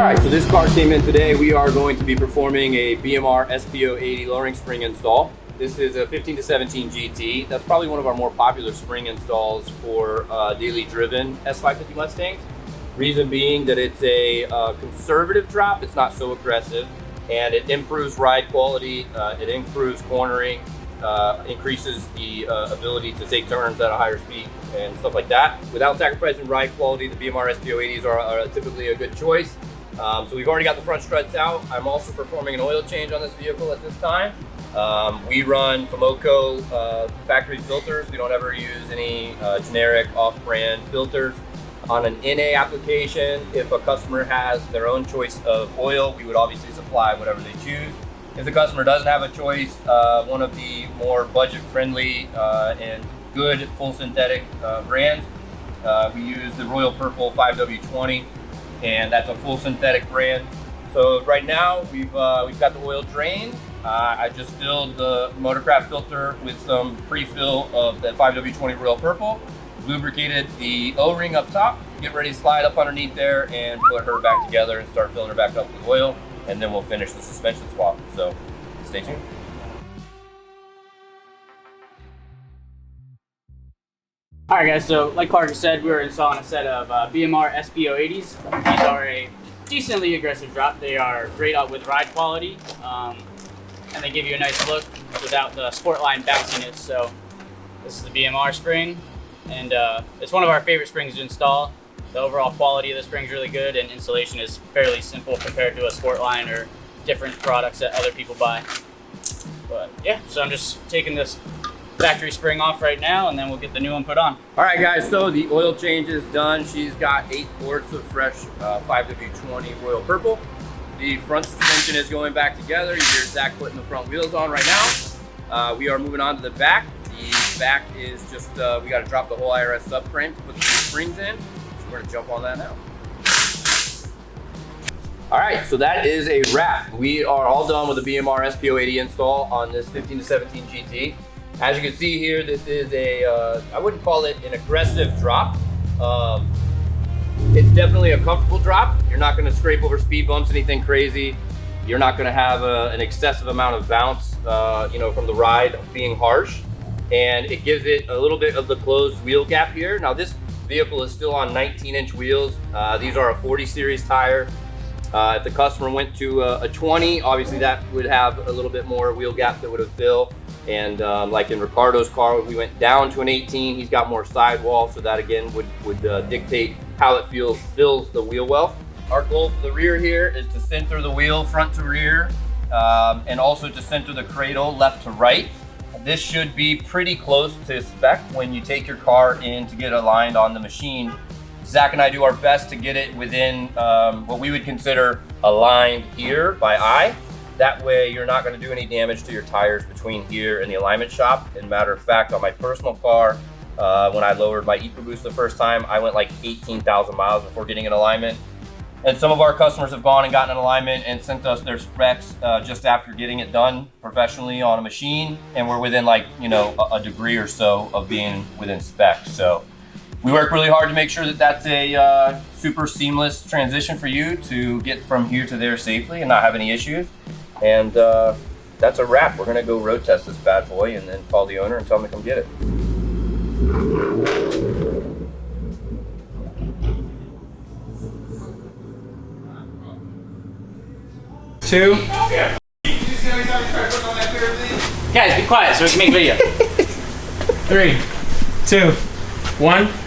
Alright, so this car came in today. We are going to be performing a BMR SPO80 lowering spring install. This is a 15 to 17 GT. That's probably one of our more popular spring installs for daily driven S550 Mustangs. Reason being that it's a conservative drop, it's not so aggressive, and it improves ride quality, it improves cornering, increases the ability to take turns at a higher speed and stuff like that. Without sacrificing ride quality, the BMR SPO80s are typically a good choice. So we've already got the front struts out. I'm also performing an oil change on this vehicle at this time. We run Famoco factory filters. We don't ever use any generic off-brand filters. On an NA application, if a customer has their own choice of oil, we would obviously supply whatever they choose. If the customer doesn't have a choice, one of the more budget-friendly and good full synthetic brands, we use the Royal Purple 5W20, and that's a full synthetic brand. So right now we've got the oil drained. I just filled the Motorcraft filter with some pre-fill of the 5W20 Royal Purple, lubricated the O-ring up top, get ready to slide up underneath there and put her back together and start filling her back up with oil, and then we'll finish the suspension swap. So stay tuned. Alright guys, so like Clark said, we were installing a set of BMR SPO80s. These are a decently aggressive drop. They are great out with ride quality, and they give you a nice look without the Sportline bounciness. So this is the BMR spring, and it's one of our favorite springs to install. The overall quality of the spring is really good, and installation is fairly simple compared to a Sportline or different products that other people buy. But yeah, so I'm just taking this factory spring off right now, and then we'll get the new one put on. All right guys, so the oil change is done. She's got 8 quarts of fresh 5W20 Royal Purple. The front suspension is going back together. You hear Zach putting the front wheels on right now. We are moving on to the back. The back is just, we got to drop the whole IRS subframe to put the springs in. So we're gonna jump on that now. All right, so that is a wrap. We are all done with the BMR SPO80 install on this 15 to 17 GT. As you can see here, this is a, I wouldn't call it an aggressive drop. It's definitely a comfortable drop. You're not gonna scrape over speed bumps, anything crazy. You're not gonna have an excessive amount of bounce, from the ride being harsh. And it gives it a little bit of the closed wheel gap here. Now this vehicle is still on 19-inch wheels. These are a 40 series tire. If the customer went to a 20, obviously that would have a little bit more wheel gap that would have filled. And like in Ricardo's car, we went down to an 18. He's got more sidewall, so that again would dictate how it fills the wheel well. Our goal for the rear here is to center the wheel front to rear, and also to center the cradle left to right. This should be pretty close to spec when you take your car in to get aligned on the machine. Zach and I do our best to get it within what we would consider aligned here by eye. That way you're not going to do any damage to your tires between here and the alignment shop. And matter of fact, on my personal car, when I lowered my EcoBoost the first time, I went like 18,000 miles before getting an alignment. And some of our customers have gone and gotten an alignment and sent us their specs just after getting it done professionally on a machine. And we're within like, a degree or so of being within spec. So we work really hard to make sure that that's a super seamless transition for you to get from here to there safely and not have any issues. And that's a wrap. We're gonna go road test this bad boy and then call the owner and tell him to come get it. Two. Guys, be quiet so we can make video. 3, 2, 1.